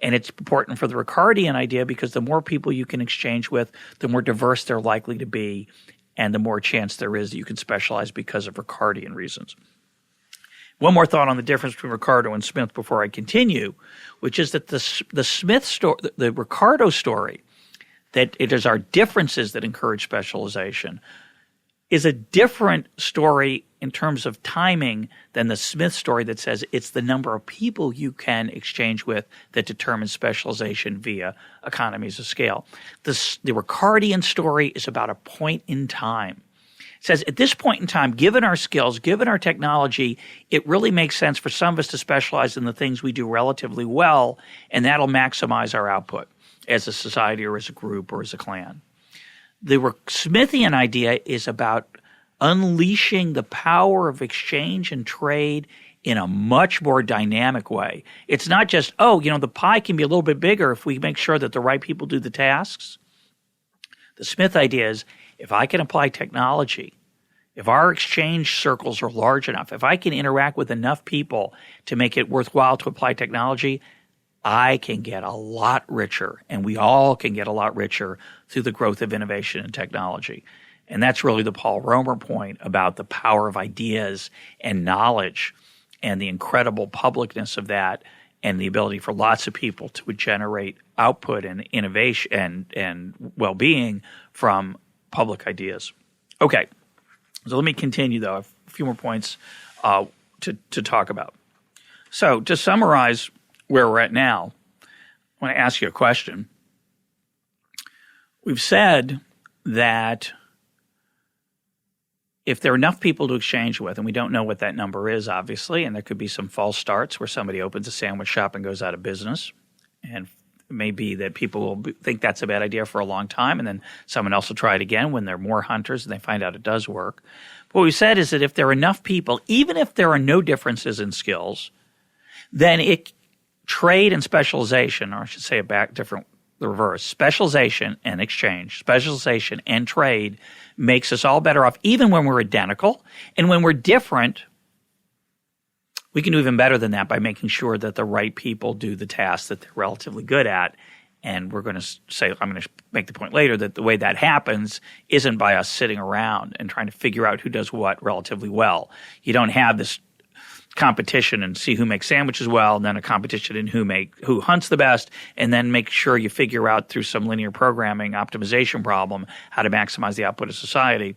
And it's important for the Ricardian idea because the more people you can exchange with, the more diverse they're likely to be, and the more chance there is that you can specialize because of Ricardian reasons. One more thought on the difference between Ricardo and Smith before I continue, which is that the Smith story, the Ricardo story, that it is our differences that encourage specialization, is a different story in terms of timing than the Smith story that says it's the number of people you can exchange with that determines specialization via economies of scale. The Ricardian story is about a point in time. It says at this point in time, given our skills, given our technology, it really makes sense for some of us to specialize in the things we do relatively well, and that'll maximize our output as a society or as a group or as a clan. The Smithian idea is about unleashing the power of exchange and trade in a much more dynamic way. It's not just, the pie can be a little bit bigger if we make sure that the right people do the tasks. The Smith idea is if I can apply technology, if our exchange circles are large enough, if I can interact with enough people to make it worthwhile to apply technology, I can get a lot richer, and we all can get a lot richer through the growth of innovation and technology. And that's really the Paul Romer point about the power of ideas and knowledge and the incredible publicness of that and the ability for lots of people to generate output and innovation and well-being from public ideas. Okay, so let me continue, though. I have a few more points to talk about. So to summarize where we're at now, I want to ask you a question. We've said that if there are enough people to exchange with, and we don't know what that number is, obviously, and there could be some false starts where somebody opens a sandwich shop and goes out of business, and it may be that people will think that's a bad idea for a long time, and then someone else will try it again when there are more hunters and they find out it does work. What we said is that if there are enough people, even if there are no differences in skills, then trade and specialization, or I should say it back different, the reverse, specialization and exchange, specialization and trade makes us all better off, even when we're identical. And when we're different, we can do even better than that by making sure that the right people do the tasks that they're relatively good at. And we're going to say, I'm going to make the point later, that the way that happens isn't by us sitting around and trying to figure out who does what relatively well. You don't have this competition and see who makes sandwiches well, and then a competition in who hunts the best, and then make sure you figure out through some linear programming optimization problem how to maximize the output of society.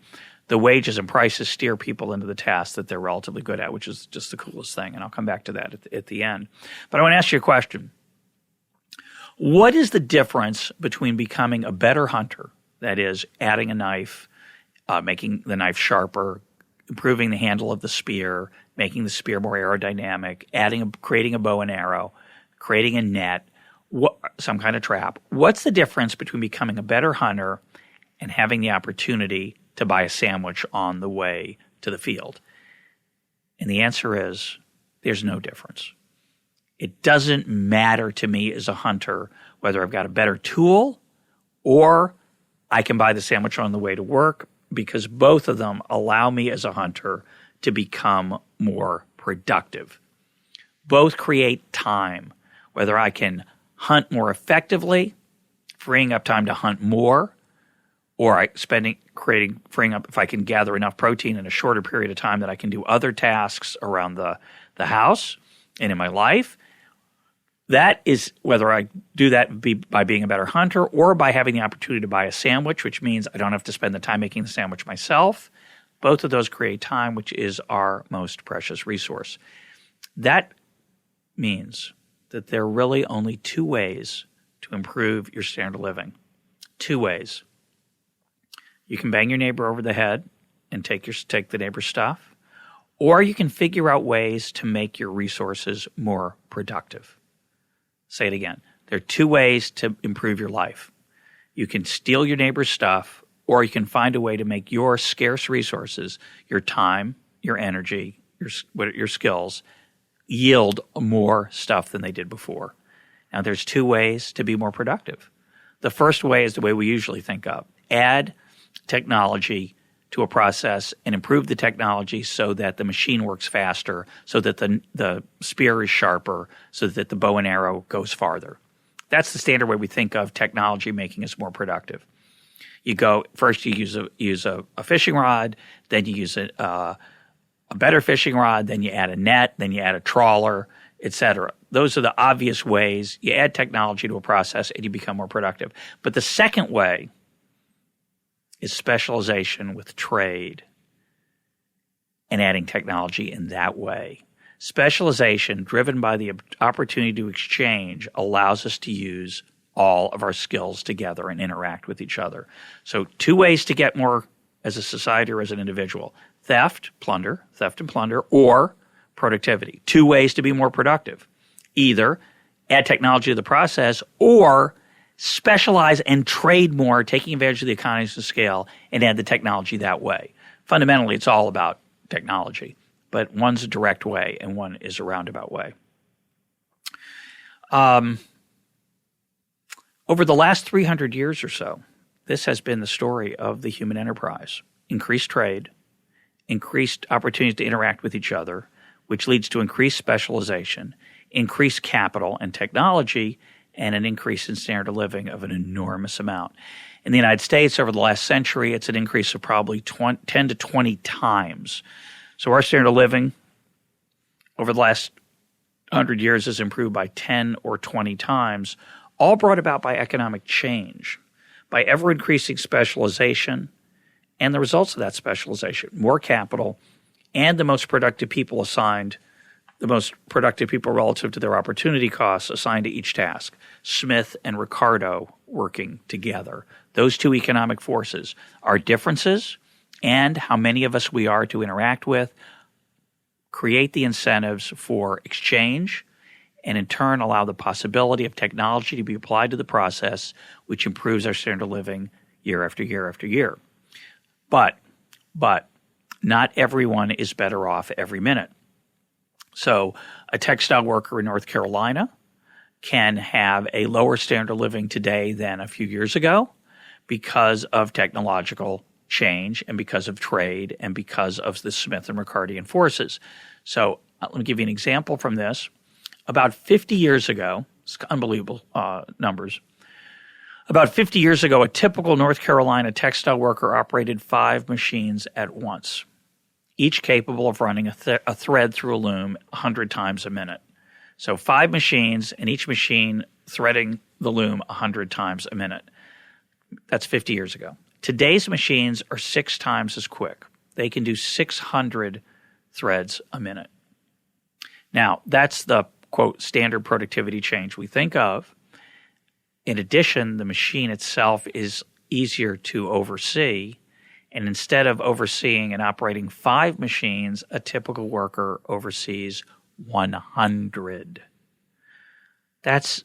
The wages and prices steer people into the tasks that they're relatively good at, which is just the coolest thing. And I'll come back to that at the end. But I want to ask you a question. What is the difference between becoming a better hunter, that is, adding a knife, making the knife sharper, improving the handle of the spear, making the spear more aerodynamic, creating a bow and arrow, creating a net, some kind of trap? What's the difference between becoming a better hunter and having the opportunity to buy a sandwich on the way to the field? And the answer is there's no difference. It doesn't matter to me as a hunter whether I've got a better tool or I can buy the sandwich on the way to work, because both of them allow me as a hunter to become more productive. Both create time, whether I can hunt more effectively, freeing up time to hunt more, or freeing up if I can gather enough protein in a shorter period of time that I can do other tasks around the house and in my life. That is whether I do that by being a better hunter or by having the opportunity to buy a sandwich, which means I don't have to spend the time making the sandwich myself. Both of those create time, which is our most precious resource. That means that there are really only two ways to improve your standard of living. Two ways. You can bang your neighbor over the head and take the neighbor's stuff, or you can figure out ways to make your resources more productive. Say it again. There are two ways to improve your life. You can steal your neighbor's stuff, or you can find a way to make your scarce resources, your time, your energy, your skills, yield more stuff than they did before. Now, there's two ways to be more productive. The first way is the way we usually think of. Add technology to a process and improve the technology so that the machine works faster, so that the spear is sharper, so that the bow and arrow goes farther. That's the standard way we think of technology making us more productive. You use a fishing rod, then you use a better fishing rod, then you add a net, then you add a trawler, etc. Those are the obvious ways. You add technology to a process and you become more productive. But the second way is specialization with trade and adding technology in that way. Specialization, driven by the opportunity to exchange, allows us to use all of our skills together and interact with each other. So two ways to get more as a society or as an individual: theft and plunder, or productivity. Two ways to be more productive: either add technology to the process or specialize and trade more, taking advantage of the economies of scale, and add the technology that way. Fundamentally, it's all about technology, but one's a direct way and one is a roundabout way. Over the last 300 years or so, this has been the story of the human enterprise. Increased trade, increased opportunities to interact with each other, which leads to increased specialization, increased capital and technology, and an increase in standard of living of an enormous amount. In the United States, over the last century, it's an increase of probably 10 to 20 times. So our standard of living over the last 100 years has improved by 10 or 20 times, all brought about by economic change, by ever-increasing specialization, and the results of that specialization: more capital and the most productive people relative to their opportunity costs assigned to each task. Smith and Ricardo working together. Those two economic forces. Our differences and how many of us we are to interact with, create the incentives for exchange, and in turn allow the possibility of technology to be applied to the process, which improves our standard of living year after year after year. But not everyone is better off every minute. So a textile worker in North Carolina can have a lower standard of living today than a few years ago because of technological change and because of trade and because of the Smith and Ricardian forces. So let me give you an example from this. About 50 years ago, it's unbelievable numbers. About 50 years ago, a typical North Carolina textile worker operated 5 machines at once, each capable of running a thread through a loom 100 times a minute. So 5 machines, and each machine threading the loom 100 times a minute. That's 50 years ago. Today's machines are 6 times as quick. They can do 600 threads a minute. Now, that's the, quote, standard productivity change we think of. In addition, the machine itself is easier to oversee. And instead of overseeing and operating 5 machines, a typical worker oversees 100. That's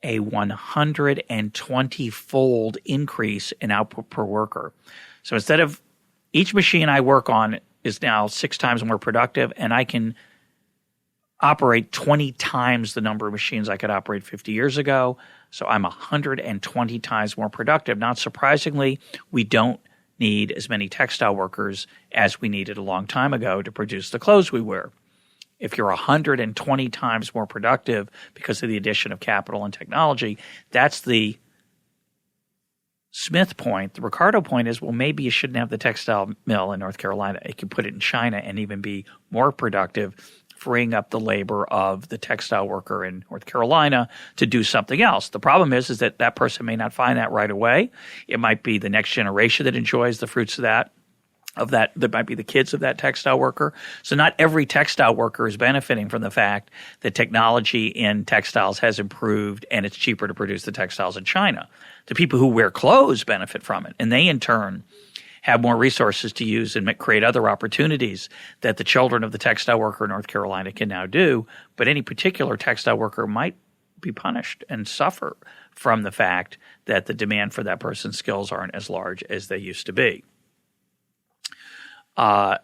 a 120-fold increase in output per worker. So instead of each machine I work on is now 6 times more productive, and I can operate 20 times the number of machines I could operate 50 years ago. So I'm 120 times more productive. Not surprisingly, we don't need as many textile workers as we needed a long time ago to produce the clothes we wear. If you're 120 times more productive because of the addition of capital and technology, that's the Smith point. The Ricardo point is, well, maybe you shouldn't have the textile mill in North Carolina. You can put it in China and even be more productive, freeing up the labor of the textile worker in North Carolina to do something else. The problem is that that person may not find that right away. It might be the next generation that enjoys the fruits of that. That might be the kids of that textile worker. So not every textile worker is benefiting from the fact that technology in textiles has improved and it's cheaper to produce the textiles in China. The people who wear clothes benefit from it, and they in turn have more resources to use and create other opportunities that the children of the textile worker in North Carolina can now do. But any particular textile worker might be punished and suffer from the fact that the demand for that person's skills aren't as large as they used to be. The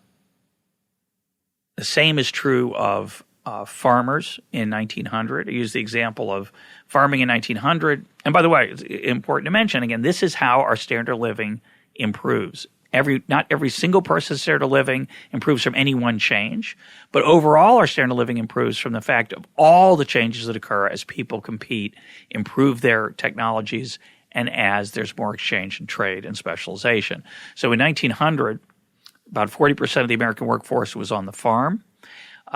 same is true of farmers in 1900. I use the example of farming in 1900. And by the way, it's important to mention, again, this is how our standard of living improves. Not every single person's standard of living improves from any one change, but overall our standard of living improves from the fact of all the changes that occur as people compete, improve their technologies, and as there's more exchange and trade and specialization. So in 1900, about 40% of the American workforce was on the farm.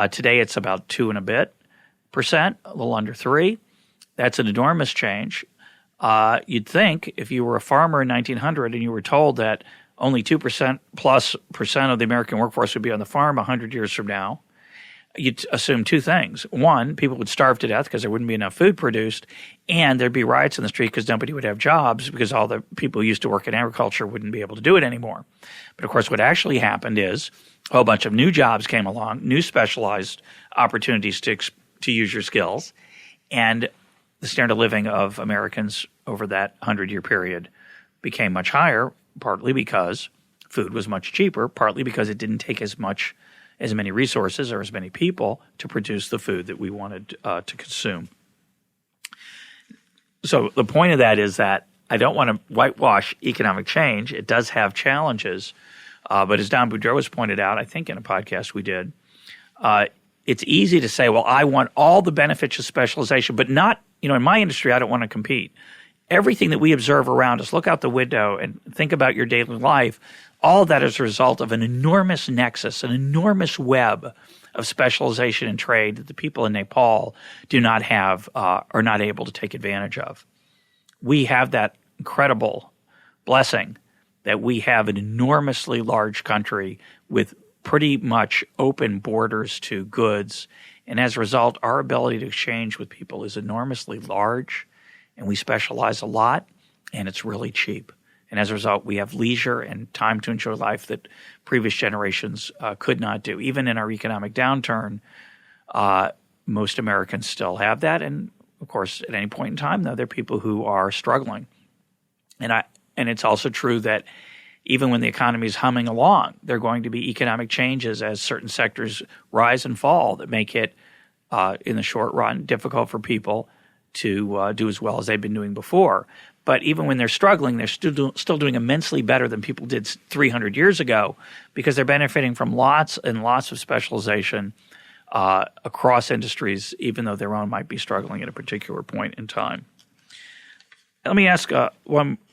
Today it's about 2 and a bit percent, a little under 3. That's an enormous change. You'd think if you were a farmer in 1900 and you were told that only 2% plus percent of the American workforce would be on the farm 100 years from now, you'd assume 2 things. One, people would starve to death because there wouldn't be enough food produced, and there'd be riots in the street because nobody would have jobs because all the people who used to work in agriculture wouldn't be able to do it anymore. But of course, what actually happened is a whole bunch of new jobs came along, new specialized opportunities to use your skills, and the standard of living of Americans over that 100-year period became much higher, partly because food was much cheaper, partly because it didn't take as many resources or as many people to produce the food that we wanted to consume. So the point of that is that I don't want to whitewash economic change. It does have challenges. But as Don Boudreaux has pointed out, I think in a podcast we did, it's easy to say, well, I want all the benefits of specialization, but not, in my industry, I don't want to compete. Everything that we observe around us, look out the window and think about your daily life, all of that is a result of an enormous nexus, an enormous web of specialization and trade that the people in Nepal do not have, are not able to take advantage of. We have that incredible blessing that we have an enormously large country with pretty much open borders to goods. And as a result, our ability to exchange with people is enormously large, and we specialize a lot, and it's really cheap. And as a result, we have leisure and time to enjoy life that previous generations could not do. Even in our economic downturn, most Americans still have that. And of course, at any point in time, though, there are people who are struggling. And it's also true that even when the economy is humming along, there are going to be economic changes as certain sectors rise and fall that make it, in the short run, difficult for people to do as well as they've been doing before. But even when they're struggling, they're still doing immensely better than people did 300 years ago because they're benefiting from lots and lots of specialization across industries, even though their own might be struggling at a particular point in time. Let me ask a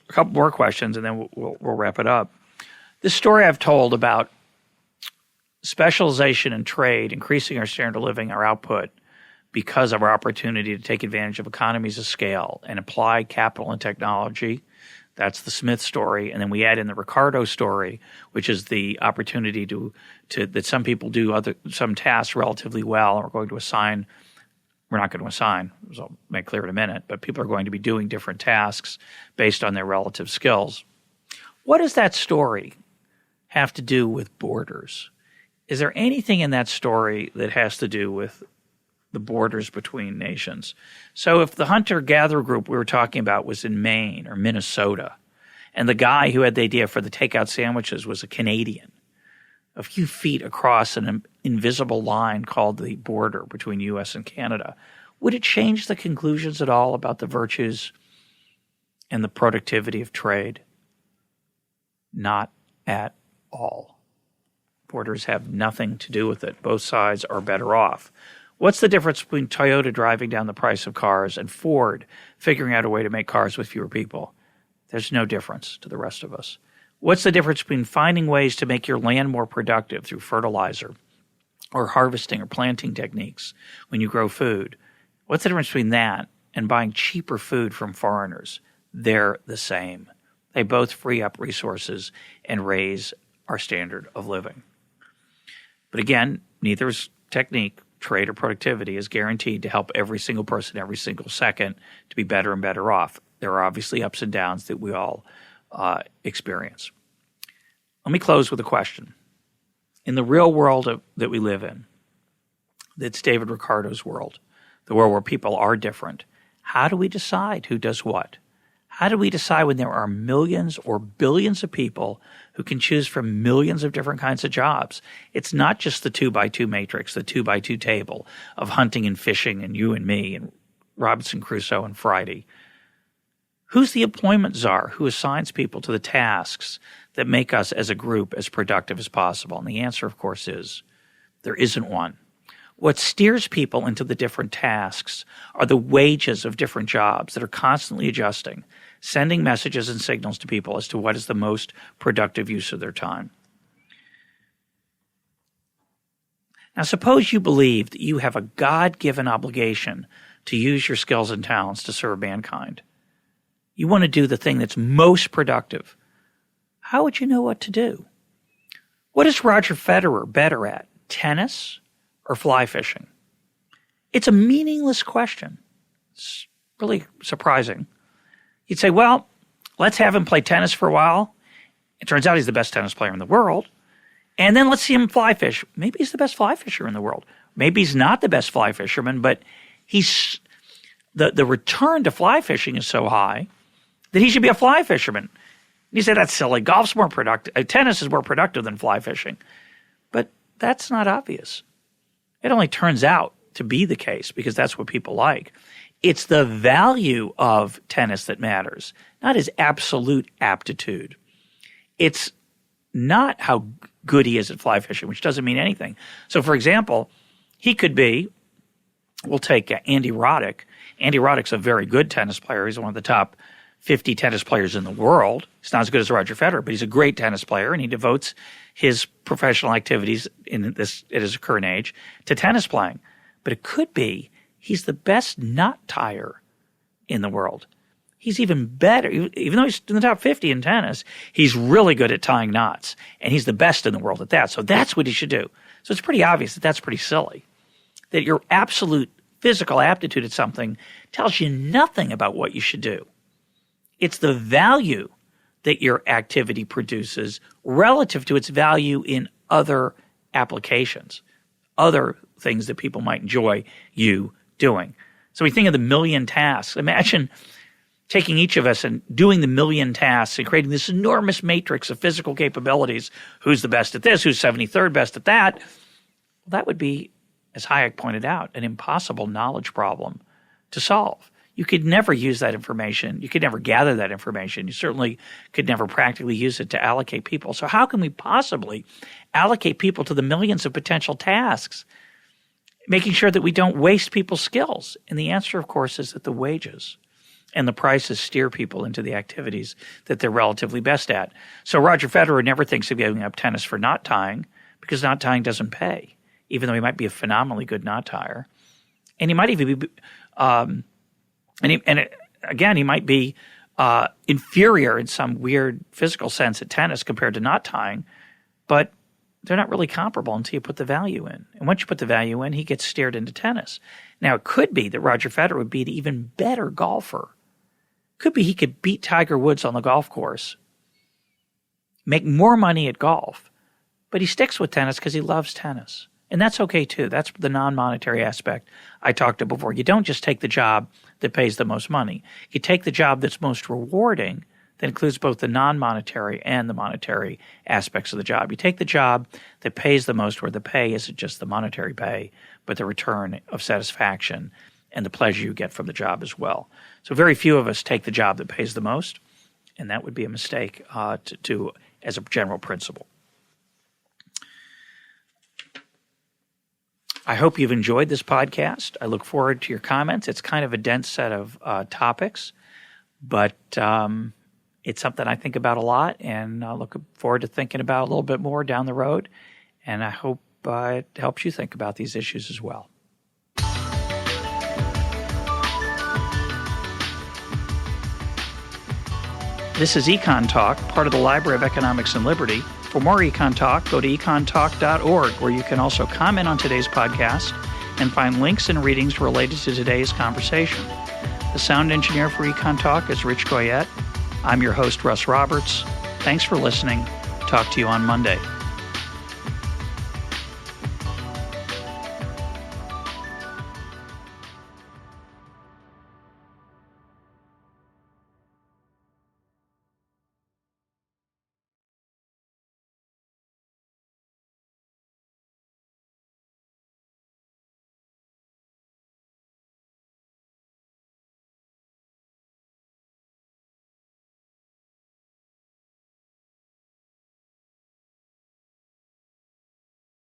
couple more questions, and then we'll wrap it up. This story I've told about specialization and trade, increasing our standard of living, our output, because of our opportunity to take advantage of economies of scale and apply capital and technology. That's the Smith story. And then we add in the Ricardo story, which is the opportunity to that some people do some tasks relatively well, and we're not going to assign, as I'll make clear in a minute, but people are going to be doing different tasks based on their relative skills. What does that story have to do with borders? Is there anything in that story that has to do with the borders between nations? So if the hunter-gatherer group we were talking about was in Maine or Minnesota, and the guy who had the idea for the takeout sandwiches was a Canadian, a few feet across an invisible line called the border between U.S. and Canada, would it change the conclusions at all about the virtues and the productivity of trade? Not at all. Borders have nothing to do with it. Both sides are better off. What's the difference between Toyota driving down the price of cars and Ford figuring out a way to make cars with fewer people? There's no difference to the rest of us. What's the difference between finding ways to make your land more productive through fertilizer or harvesting or planting techniques when you grow food? What's the difference between that and buying cheaper food from foreigners? They're the same. They both free up resources and raise our standard of living. But again, neither's technique, trade, or productivity is guaranteed to help every single person every single second to be better and better off. There are obviously ups and downs that we all experience. Let me close with a question. In the real world that we live in, that's David Ricardo's world, the world where people are different, how do we decide who does what? How do we decide when there are millions or billions of people who can choose from millions of different kinds of jobs? It's not just the 2x2 matrix, the 2x2 table of hunting and fishing and you and me and Robinson Crusoe and Friday. Who's the employment czar who assigns people to the tasks that make us as a group as productive as possible? And the answer, of course, is there isn't one. What steers people into the different tasks are the wages of different jobs that are constantly adjusting, sending messages and signals to people as to what is the most productive use of their time. Now, suppose you believe that you have a God-given obligation to use your skills and talents to serve mankind. You want to do the thing that's most productive. How would you know what to do? What is Roger Federer better at, tennis or fly fishing? It's a meaningless question. It's really surprising. You'd say, well, let's have him play tennis for a while. It turns out he's the best tennis player in the world. And then let's see him fly fish. Maybe he's the best fly fisher in the world. Maybe he's not the best fly fisherman, but he's the return to fly fishing is so high that he should be a fly fisherman. And you say, that's silly. Golf's more productive. Tennis is more productive than fly fishing. But that's not obvious. It only turns out to be the case because that's what people like. It's the value of tennis that matters, not his absolute aptitude. It's not how good he is at fly fishing, which doesn't mean anything. So, for example, he could be, we'll take Andy Roddick. Andy Roddick's a very good tennis player. He's one of the top 50 tennis players in the world. He's not as good as Roger Federer, but he's a great tennis player, and he devotes his professional activities at his current age to tennis playing. But it could be he's the best knot tire in the world. He's even better. Even though he's in the top 50 in tennis, he's really good at tying knots, and he's the best in the world at that. So that's what he should do. So it's pretty obvious that that's pretty silly, that your absolute physical aptitude at something tells you nothing about what you should do. It's the value that your activity produces relative to its value in other applications, other things that people might enjoy you doing. So we think of the million tasks. Imagine taking each of us and doing the million tasks and creating this enormous matrix of physical capabilities. Who's the best at this? Who's 73rd best at that? Well, that would be, as Hayek pointed out, an impossible knowledge problem to solve. You could never use that information. You could never gather that information. You certainly could never practically use it to allocate people. So how can we possibly allocate people to the millions of potential tasks, making sure that we don't waste people's skills? And the answer, of course, is that the wages and the prices steer people into the activities that they're relatively best at. So Roger Federer never thinks of giving up tennis for knot tying because knot tying doesn't pay, even though he might be a phenomenally good knot tyer. And he might even be he might be inferior in some weird physical sense at tennis compared to knot tying, but they're not really comparable until you put the value in. And once you put the value in, he gets steered into tennis. Now, it could be that Roger Federer would be an even better golfer. Could be he could beat Tiger Woods on the golf course, make more money at golf, but he sticks with tennis because he loves tennis. And that's okay too. That's the non-monetary aspect I talked about before. You don't just take the job that pays the most money. You take the job that's most rewarding, that includes both the non-monetary and the monetary aspects of the job. You take the job that pays the most, where the pay isn't just the monetary pay, but the return of satisfaction and the pleasure you get from the job as well. So very few of us take the job that pays the most, and that would be a mistake to as a general principle. I hope you've enjoyed this podcast. I look forward to your comments. It's kind of a dense set of topics, but it's something I think about a lot, and I look forward to thinking about a little bit more down the road, and I hope it helps you think about these issues as well. This is EconTalk, part of the Library of Economics and Liberty. For more EconTalk, go to econtalk.org, where you can also comment on today's podcast and find links and readings related to today's conversation. The sound engineer for EconTalk is Rich Goyette. I'm your host, Russ Roberts. Thanks for listening. Talk to you on Monday.